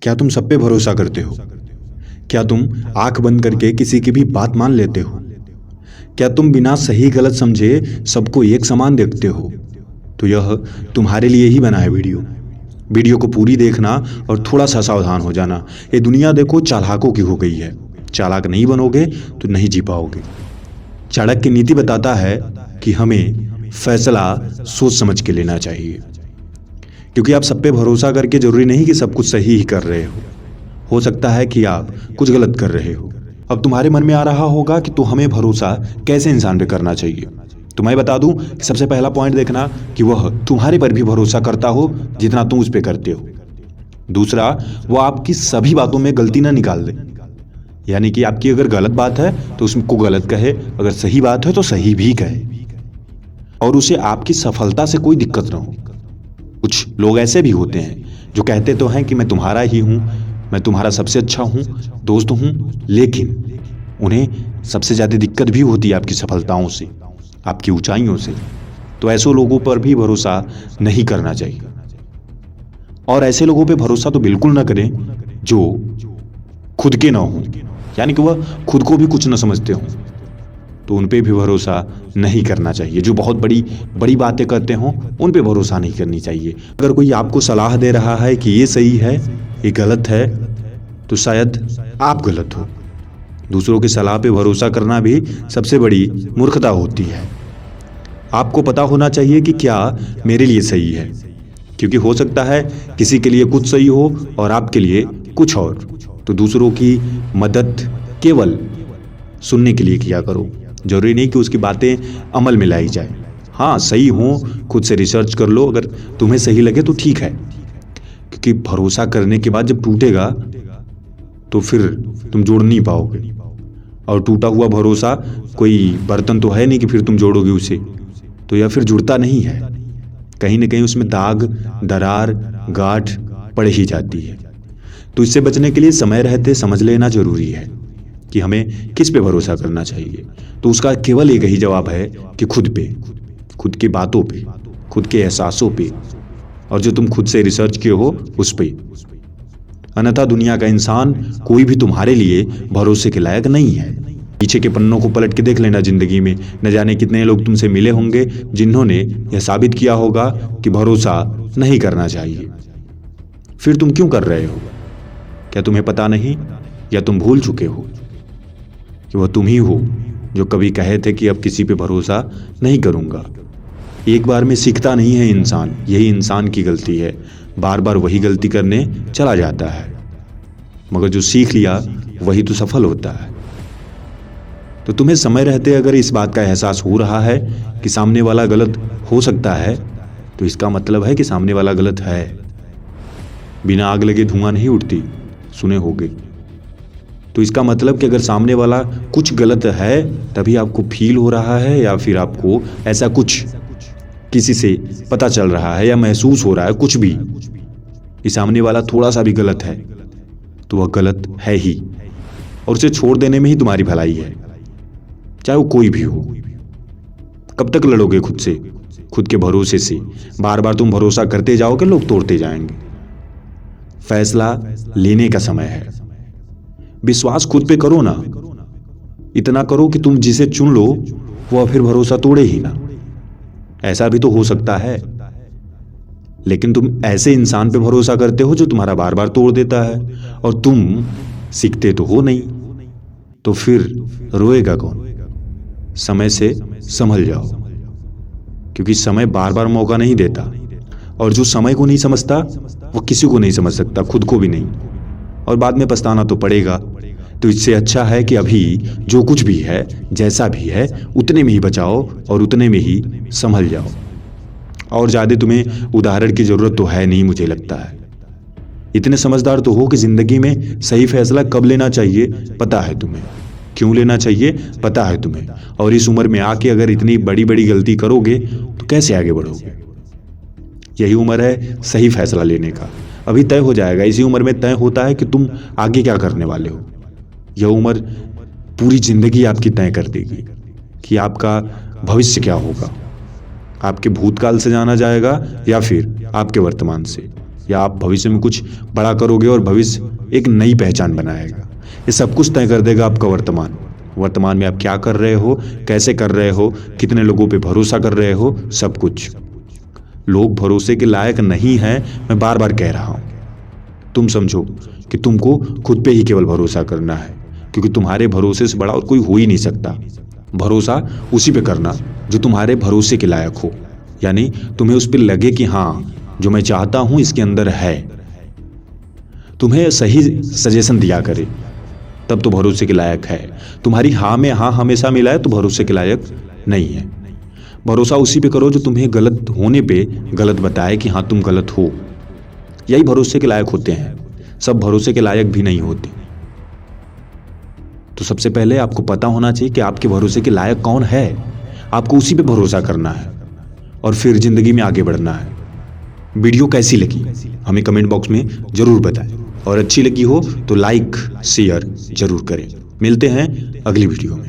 क्या तुम सब पे भरोसा करते हो? क्या तुम आंख बंद करके किसी की भी बात मान लेते हो? क्या तुम बिना सही गलत समझे सबको एक समान देखते हो? तो यह तुम्हारे लिए ही बना है वीडियो को पूरी देखना और थोड़ा सा सावधान हो जाना। ये दुनिया देखो चालाकों की हो गई है। चालाक नहीं बनोगे तो नहीं जी पाओगे। चाणक्य की नीति बताता है कि हमें फैसला सोच समझ के लेना चाहिए, क्योंकि आप सब पे भरोसा करके जरूरी नहीं कि सब कुछ सही ही कर रहे हो सकता है कि आप कुछ गलत कर रहे हो। अब तुम्हारे मन में आ रहा होगा कि तो हमें भरोसा कैसे इंसान पे करना चाहिए। तो मैं बता दूं कि सबसे पहला पॉइंट देखना कि वह तुम्हारे पर भी भरोसा करता हो जितना तुम उस पे करते हो। दूसरा, वो आपकी सभी बातों में गलती ना निकाल दे, यानी कि आपकी अगर गलत बात है तो उसको गलत कहे, अगर सही बात है तो सही भी कहे, और उसे आपकी सफलता से कोई दिक्कत ना हो। कुछ लोग ऐसे भी होते हैं जो कहते तो हैं कि मैं तुम्हारा ही हूं, मैं तुम्हारा सबसे अच्छा हूं, दोस्त हूं, लेकिन उन्हें सबसे ज्यादा दिक्कत भी होती है आपकी सफलताओं से, आपकी ऊंचाइयों से। तो ऐसे लोगों पर भी भरोसा नहीं करना चाहिए। और ऐसे लोगों पे भरोसा तो बिल्कुल ना करें जो खुद के ना हो, यानी कि वह खुद को भी कुछ ना समझते हो, तो उन पे भी भरोसा नहीं करना चाहिए। जो बहुत बड़ी बड़ी बातें करते हों उन पे भरोसा नहीं करनी चाहिए। अगर कोई आपको सलाह दे रहा है कि ये सही है, ये गलत है, तो शायद आप गलत हो। दूसरों की सलाह पे भरोसा करना भी सबसे बड़ी मूर्खता होती है। आपको पता होना चाहिए कि क्या मेरे लिए सही है, क्योंकि हो सकता है किसी के लिए कुछ सही हो और आपके लिए कुछ और। तो दूसरों की मदद केवल सुनने के लिए किया करो, जरूरी नहीं कि उसकी बातें अमल में लाई जाए। हाँ, सही हो खुद से रिसर्च कर लो, अगर तुम्हें सही लगे तो ठीक है, क्योंकि भरोसा करने के बाद जब टूटेगा तो फिर तुम जोड़ नहीं पाओगे। और टूटा हुआ भरोसा कोई बर्तन तो है नहीं कि फिर तुम जोड़ोगे उसे, तो यह फिर जुड़ता नहीं है। कहीं ना कहीं उसमें दाग, दरार, गांठ पड़ ही जाती है। तो इससे बचने के लिए समय रहते समझ लेना जरूरी है कि हमें किस पे भरोसा करना चाहिए। तो उसका केवल एक ही जवाब है कि खुद पे, खुद की बातों पे, खुद के एहसासों पे, और जो तुम खुद से रिसर्च किए हो उस पे। अन्यथा दुनिया का इंसान कोई भी तुम्हारे लिए भरोसे के लायक नहीं है। पीछे के पन्नों को पलट के देख लेना जिंदगी में, न जाने कितने लोग तुमसे मिले होंगे जिन्होंने यह साबित किया होगा कि भरोसा नहीं करना चाहिए। फिर तुम क्यों कर रहे हो? क्या तुम्हें पता नहीं, या तुम भूल चुके हो कि वह तुम ही हो जो कभी कहे थे कि अब किसी पे भरोसा नहीं करूंगा। एक बार में सीखता नहीं है इंसान, यही इंसान की गलती है। बार बार वही गलती करने चला जाता है, मगर जो सीख लिया वही तो सफल होता है। तो तुम्हें समय रहते अगर इस बात का एहसास हो रहा है कि सामने वाला गलत हो सकता है, तो इसका मतलब है कि सामने वाला गलत है। बिना आग लगे धुआं नहीं उठती, सुने होगे। तो इसका मतलब कि अगर सामने वाला कुछ गलत है तभी आपको फील हो रहा है, या फिर आपको ऐसा कुछ किसी से पता चल रहा है या महसूस हो रहा है कुछ भी कि सामने वाला थोड़ा सा भी गलत है, तो वह गलत है ही, और उसे छोड़ देने में ही तुम्हारी भलाई है, चाहे वो कोई भी हो। कब तक लड़ोगे खुद से, खुद के भरोसे से? बार बार तुम भरोसा करते जाओगे, लोग तोड़ते जाएंगे। फैसला लेने का समय है। विश्वास खुद पे करो ना, इतना करो कि तुम जिसे चुन लो वह फिर भरोसा तोड़े ही ना। ऐसा भी तो हो सकता है, लेकिन तुम ऐसे इंसान पे भरोसा करते हो जो तुम्हारा बार बार तोड़ देता है, और तुम सीखते तो हो नहीं। तो फिर रोएगा कौन? समय से संभल जाओ, क्योंकि समय बार बार मौका नहीं देता, और जो समय को नहीं समझता वो किसी को नहीं समझ सकता, खुद को भी नहीं, और बाद में पछताना तो पड़ेगा। तो इससे अच्छा है कि अभी जो कुछ भी है, जैसा भी है, उतने में ही बचाओ और उतने में ही संभल जाओ। और ज़्यादा तुम्हें उदाहरण की ज़रूरत तो है नहीं, मुझे लगता है। इतने समझदार तो हो कि ज़िंदगी में सही फैसला कब लेना चाहिए पता है तुम्हें, क्यों लेना चाहिए पता है तुम्हें, और इस उम्र में आके अगर इतनी बड़ी बड़ी गलती करोगे तो कैसे आगे बढ़ोगे? यही उम्र है सही फैसला लेने का। अभी तय हो जाएगा, इसी उम्र में तय होता है कि तुम आगे क्या करने वाले हो। यह उम्र पूरी जिंदगी आपकी तय कर देगी कि आपका भविष्य क्या होगा। आपके भूतकाल से जाना जाएगा या फिर आपके वर्तमान से। या आप भविष्य में कुछ बड़ा करोगे और भविष्य एक नई पहचान बनाएगा। ये सब कुछ तय कर देगा आपका वर्तमान में आप क्या कर रहे हो, कैसे कर रहे हो, कितने लोगों पे भरोसा कर रहे हो, सब कुछ। लोग भरोसे के लायक नहीं हैं, मैं बार बार कह रहा हूं। तुम समझो कि तुमको खुद पे ही केवल भरोसा करना है, क्योंकि तुम्हारे भरोसे से बड़ा और कोई हो ही नहीं सकता। भरोसा उसी पे करना जो तुम्हारे भरोसे के लायक हो, यानी तुम्हें उस पर लगे कि हाँ, जो मैं चाहता हूं इसके अंदर है। तुम्हें सही सजेशन दिया करे तब तो भरोसे के लायक है। तुम्हारी हाँ में हाँ हमेशा मिलाए तो भरोसे के लायक नहीं है। भरोसा उसी पे करो जो तुम्हें गलत होने पे गलत बताए कि हाँ तुम गलत हो। यही भरोसे के लायक होते हैं, सब भरोसे के लायक भी नहीं होते। तो सबसे पहले आपको पता होना चाहिए कि आपके भरोसे के लायक कौन है। आपको उसी पे भरोसा करना है और फिर जिंदगी में आगे बढ़ना है। वीडियो कैसी लगी हमें कमेंट बॉक्स में जरूर बताएं, और अच्छी लगी हो तो लाइक शेयर जरूर करें। मिलते हैं अगली वीडियो में।